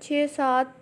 6-7